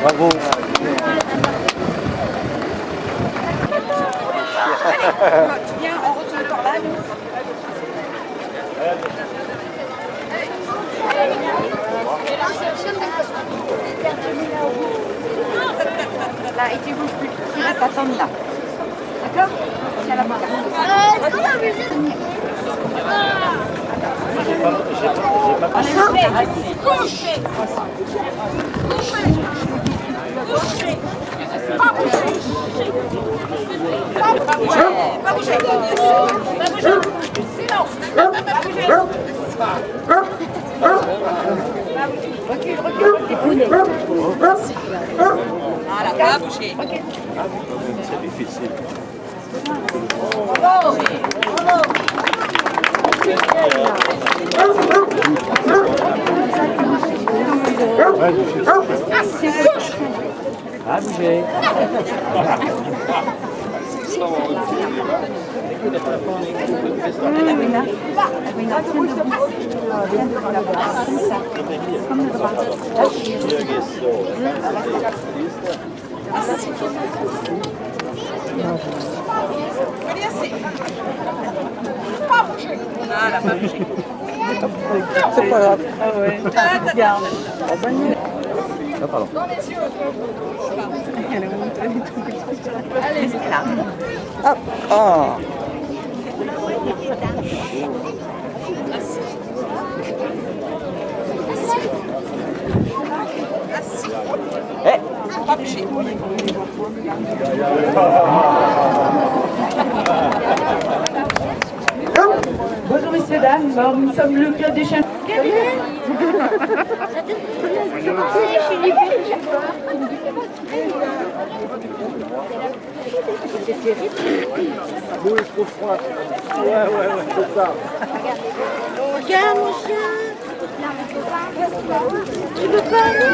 Bravo. Viens, on retourne par là, nous. Là, et tu bouges plus. Tu restes attendre là. D'accord? Tiens la main. Pas bouger. Pas bouger. Silence. Pas bouger. Recule, recule. Voilà, pas bouger. C'est difficile. Bravo. Bravo. Ah, bouger. Voilà, pas bouger. C'est pas grave. Ah ouais. Regarde. Ah, pardon. Allez, c'est là. Hop. Oh. Pas bouger. Bonjour messieurs, dames. Alors, nous sommes le club des chiens. L'eau est trop froide. Ouais, c'est ça. Regarde mon chien. Tu peux pas aller.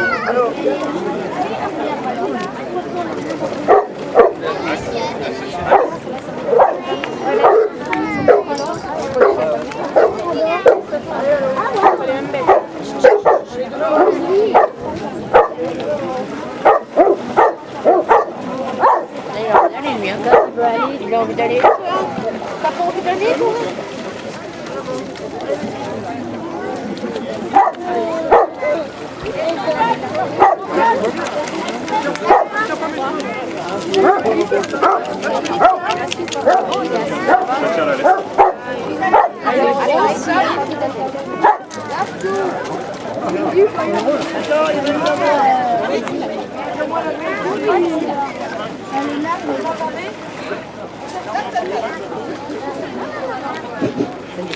Lui, encore, il veut aller, il a envie d'aller. T'as pas envie d'aller, toi?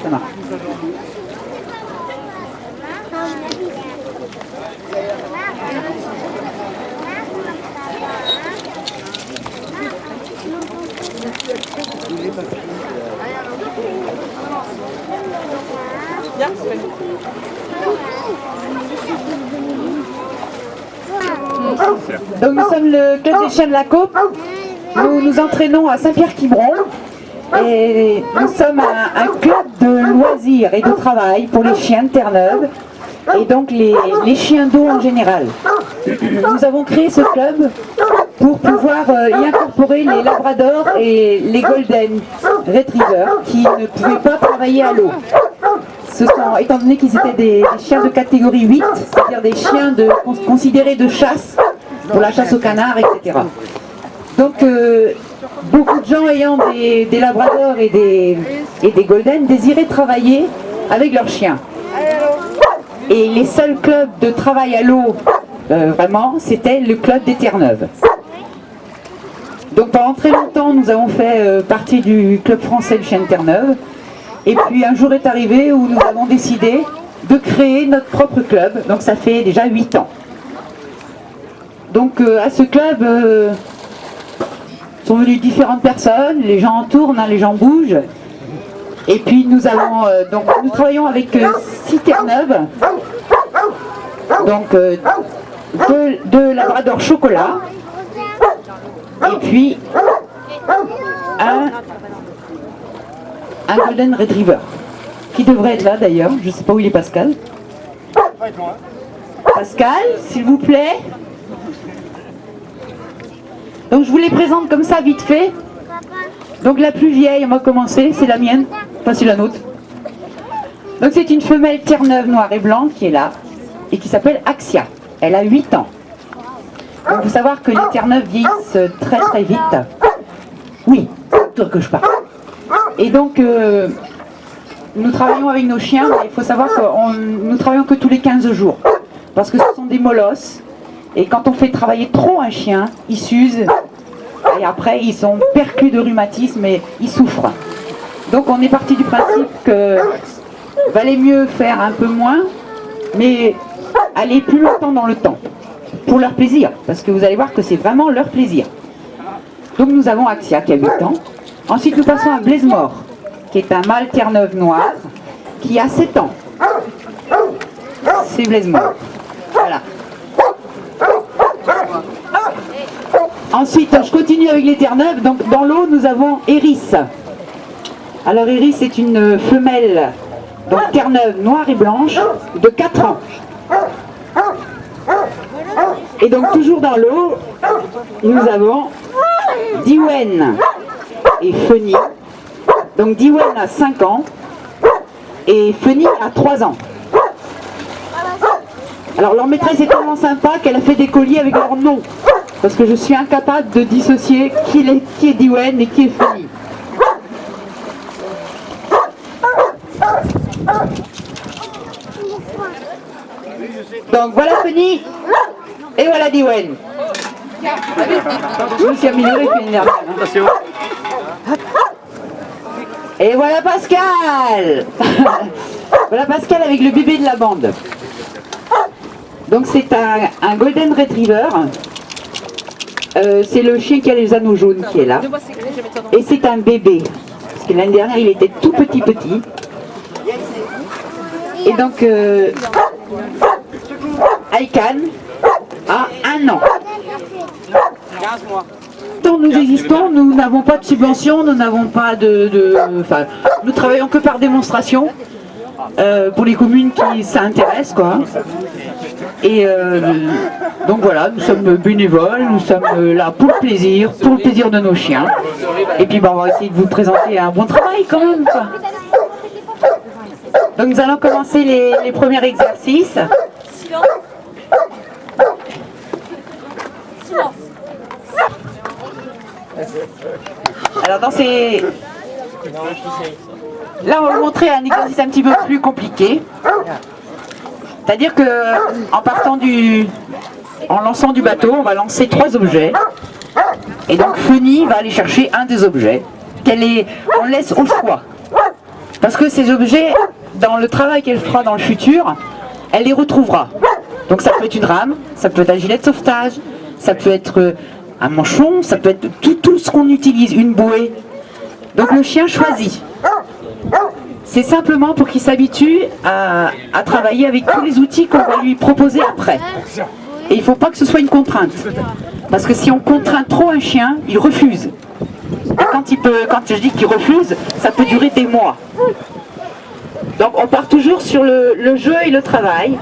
Ça marche. Donc nous sommes le club des chiens de la Coupe. Nous nous entraînons à Saint-Pierre-Quiberon. Et nous sommes un club de loisirs et de travail pour les chiens de Terre-Neuve et donc les chiens d'eau en général. Nous avons créé ce club pour pouvoir y incorporer les labradors et les golden retrievers qui ne pouvaient pas travailler à l'eau. Étant donné qu'ils étaient des chiens de catégorie 8, c'est-à-dire des chiens considérés de chasse, pour la chasse au canard, etc. Donc beaucoup de gens ayant des labradors et des golden désiraient travailler avec leurs chiens. Et les seuls clubs de travail à l'eau, vraiment, c'était le club des Terre-Neuve. Donc pendant très longtemps, nous avons fait partie du club français de chiens de Terre-Neuve. Et puis un jour est arrivé où nous avons décidé de créer notre propre club. Donc ça fait déjà 8 ans. Donc à ce club sont venues différentes personnes, les gens en tournent, hein, les gens bougent. Et puis nous avons donc nous travaillons avec 6 Terre-Neuve. Donc deux labradors chocolat. Et puis un golden retriever. qui devrait être là d'ailleurs. Je ne sais pas où il est Pascal. Pascal, s'il vous plaît. Donc je vous les présente comme ça vite fait. Donc la plus vieille, on va commencer, c'est la mienne, enfin c'est la nôtre. Donc c'est une femelle Terre-Neuve noir et blanc qui est là et qui s'appelle Axia. Elle a 8 ans. Donc il faut savoir que les Terre-Neuves vieillissent très très vite. Oui, c'est toi que je parle. Et donc nous travaillons avec nos chiens, mais il faut savoir que nous travaillons que tous les 15 jours. Parce que ce sont des molosses. Et quand on fait travailler trop un chien, il s'use. Et après, ils sont perclus de rhumatisme et ils souffrent. Donc on est parti du principe que valait mieux faire un peu moins, mais aller plus longtemps dans le temps. Pour leur plaisir. Parce que vous allez voir que c'est vraiment leur plaisir. Donc nous avons Axia qui a 8 ans. Ensuite nous passons à Blaise-Mort, qui est un mâle Terre-Neuve noir, qui a 7 ans. C'est Blaise-Mort. Voilà. Ensuite, je continue avec les Terre-Neuves. Donc dans l'eau, nous avons Eris. Alors Eris est une femelle, donc Terre-Neuve noire et blanche, de 4 ans. Et donc toujours dans l'eau, nous avons Diwen et Feni. Donc Diwen a 5 ans et Feni a 3 ans. Alors leur maîtresse est tellement sympa qu'elle a fait des colliers avec leur nom. Parce que je suis incapable de dissocier qui est Diwen et qui est Feni. Donc voilà Feni et voilà Diwen. Je me suis améliorée depuis l'année dernière. Et voilà Pascal. Voilà Pascal avec le bébé de la bande. Donc c'est un Golden Retriever. C'est le chien qui a les anneaux jaunes qui est là. Et c'est un bébé. Parce que l'année dernière il était tout petit. Et donc Aikan a 1 an. 15 mois. Tant nous existons, nous n'avons pas de subvention, nous n'avons pas enfin, nous travaillons que par démonstration pour les communes qui s'intéressent, quoi. Et donc voilà, nous sommes bénévoles, nous sommes là pour le plaisir de nos chiens. Et puis on va essayer de vous présenter un bon travail quand même, quoi. Donc nous allons commencer les premiers exercices. Alors dans ces... Là on va vous montrer un exercice un petit peu plus compliqué. C'est-à-dire que en lançant du bateau, on va lancer 3 objets. Et donc Feni va aller chercher un des objets on laisse au choix. Parce que ces objets, dans le travail qu'elle fera dans le futur, elle les retrouvera. Donc ça peut être une rame, ça peut être un gilet de sauvetage, ça peut être un manchon, ça peut être tout ce qu'on utilise, une bouée. Donc le chien choisit. C'est simplement pour qu'il s'habitue à travailler avec tous les outils qu'on va lui proposer après. Et il ne faut pas que ce soit une contrainte. Parce que si on contraint trop un chien, il refuse. Et quand je dis qu'il refuse, ça peut durer des mois. Donc on part toujours sur le jeu et le travail.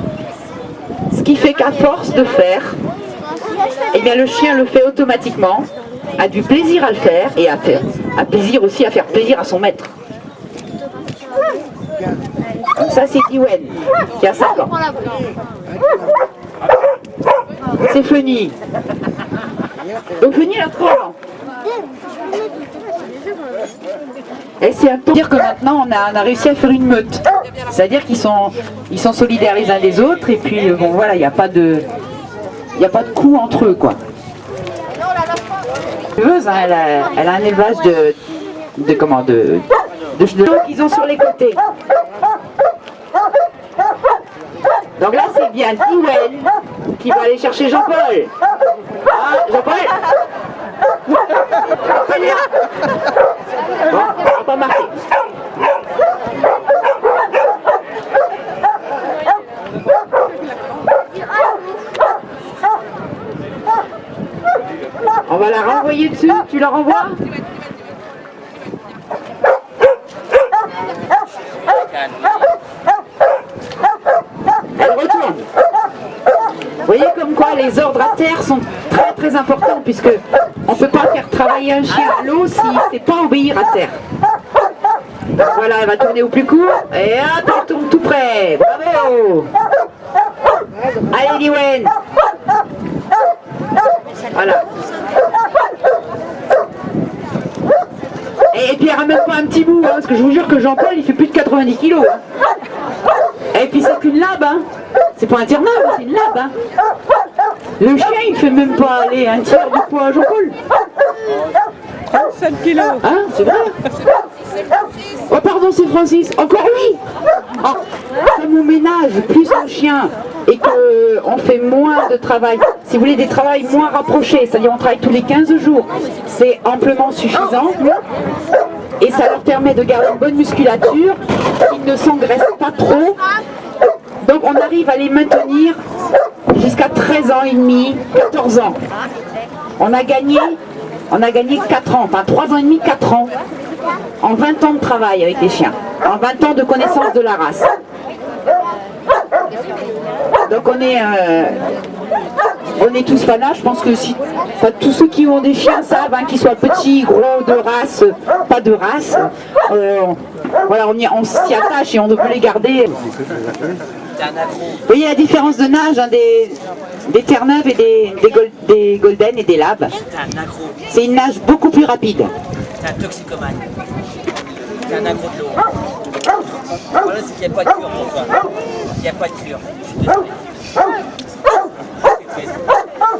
Ce qui fait qu'à force de faire, eh bien le chien le fait automatiquement, a du plaisir à le faire et a plaisir aussi à faire plaisir à son maître. Donc ça c'est Diwen qui a 5 ans. C'est Feni. Donc Feni elle a 3 ans. Et c'est à dire que maintenant on a réussi à faire une meute. C'est-à-dire qu'ils sont solidaires les uns des autres et puis bon voilà, il n'y a pas de coup entre eux, quoi. Elle a un élevage de qu'ils ont sur les côtés. Donc là c'est bien Diwen qui va aller chercher Jean-Paul. Ah, Jean-Paul. Bon, ça n'a pas marché. On va la renvoyer dessus, tu la renvoies? les ordres à terre sont très très importants puisque on ne peut pas faire travailler un chien à l'eau s'il ne sait pas obéir à terre. Donc voilà, elle va tourner au plus court et hop, elle tourne tout près. Bravo! Allez, Diwen! Voilà. Et puis elle ramène pas un petit bout, hein, parce que je vous jure que Jean-Paul il fait plus de 90 kilos. Hein. Et puis c'est qu'une lab, hein. C'est pas un tiernabe, c'est une lab. Hein. Le chien il fait même pas aller un tiers du poids à Jean-Paul. 7 kilos. Hein, c'est vrai? Oh pardon, c'est Francis. Encore lui. Oh, comme on ménage plus un chien et qu'on fait moins de travail, si vous voulez des travails moins rapprochés, c'est-à-dire on travaille tous les 15 jours, c'est amplement suffisant et ça leur permet de garder une bonne musculature, ils ne s'engraissent pas trop, donc on arrive à les maintenir jusqu'à 13 ans et demi, 14 ans. On a gagné 4 ans, enfin 3 ans et demi, 4 ans, en 20 ans de travail avec les chiens, en 20 ans de connaissance de la race. Donc on est tous fanats, je pense que si, enfin, tous ceux qui ont des chiens savent, hein, qu'ils soient petits, gros, de race, pas de race, voilà, on s'y attache et on veut les garder. Vous voyez la différence de nage, hein, des Terre-Neuve et des Golden et des Labs. C'est une nage beaucoup plus rapide. C'est un toxicomane. C'est un agro de l'eau. Le problème, c'est qu'il n'y a pas de cure pour toi. Il n'y a pas de cure.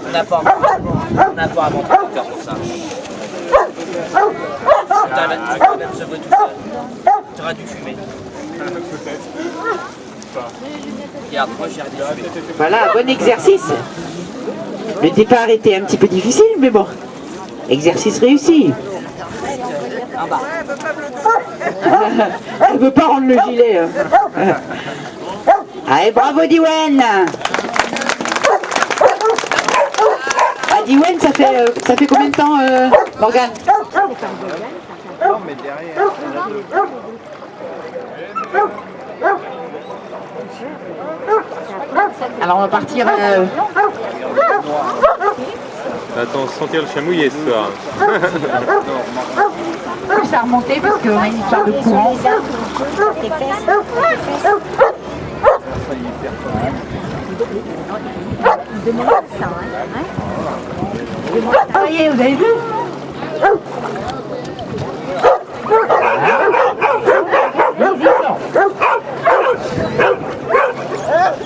On n'a pas inventé de cure pour ça. Tu vas même se voir tout seul. Tu auras dû fumer. Regarde, moi j'ai rien fumé. Voilà, bon exercice. Le départ était un petit peu difficile, mais bon. Exercice réussi. En bas. Elle veut pas rendre le gilet. Hein. Allez, bravo Diwen. Ah, Diwen, ça fait combien de temps, Morgane? Non, mais derrière. Alors on va partir. Attends, sentir le chien mouillé ce soir. Plus à remonter parce qu'on a une histoire de courant. Ah, voyez, vous avez vu?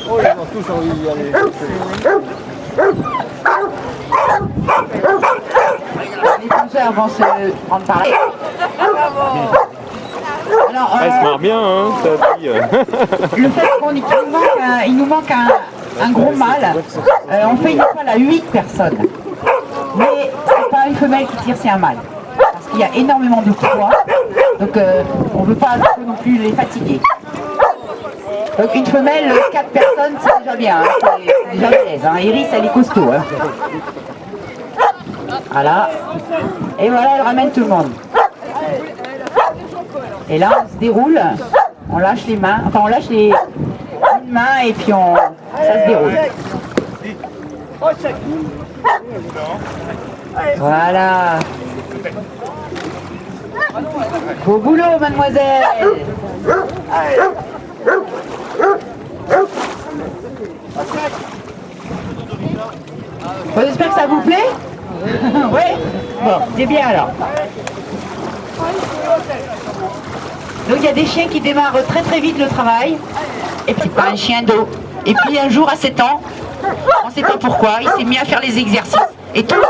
Oh, ils ont tous envie d'y aller. Les pousseurs vont se prendre par là. Alors, Elle se marre bien, hein, sa fille. le fait qu'il nous manque un gros mâle, on fait une étoile à 8 personnes. Mais c'est pas une femelle qui tire, c'est un mâle. Parce qu'il y a énormément de poids, donc on ne veut pas non plus les fatiguer. Donc une femelle, 4 personnes, c'est déjà bien, hein, c'est déjà balèze. Hein. Iris, elle est costaud. Hein. Voilà. Et voilà, elle ramène tout le monde. Et là, on se déroule, on lâche les mains, enfin on lâche une main et puis ça se déroule. Voilà. Beau boulot, mademoiselle. Bon, j'espère que ça vous plaît. Oui. Bon, c'est bien alors. Donc il y a des chiens qui démarrent très très vite le travail. Et puis c'est pas un chien d'eau. Et puis un jour à 7 ans, on ne sait pas pourquoi, il s'est mis à faire les exercices. Et tous.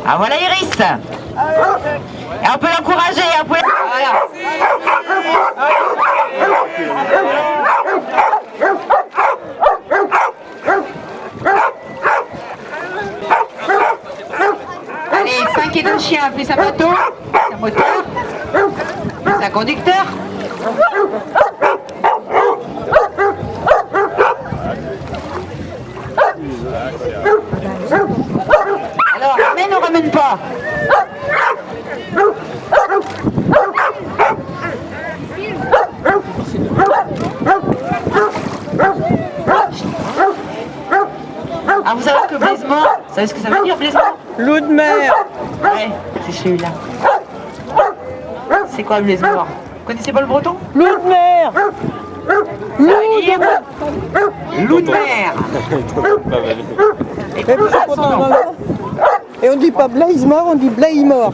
Ah voilà Iris. Et on peut l'encourager, on peut... Voilà. Allez, 5 et 2 chiens, plus un bateau, un moteur, plus un conducteur. Alors, ramène ou ramène pas? savez ce que ça veut dire, Blaise-Mort? Loup de mer. Ouais, c'est celui-là. C'est quoi, Blaise-Mort? Vous connaissez pas le breton? Loup de mer. Ça veut dire loup de mer. Pas mal. Et pour ça, son nom. Et on dit pas Blaise mort, on dit Blaise mort.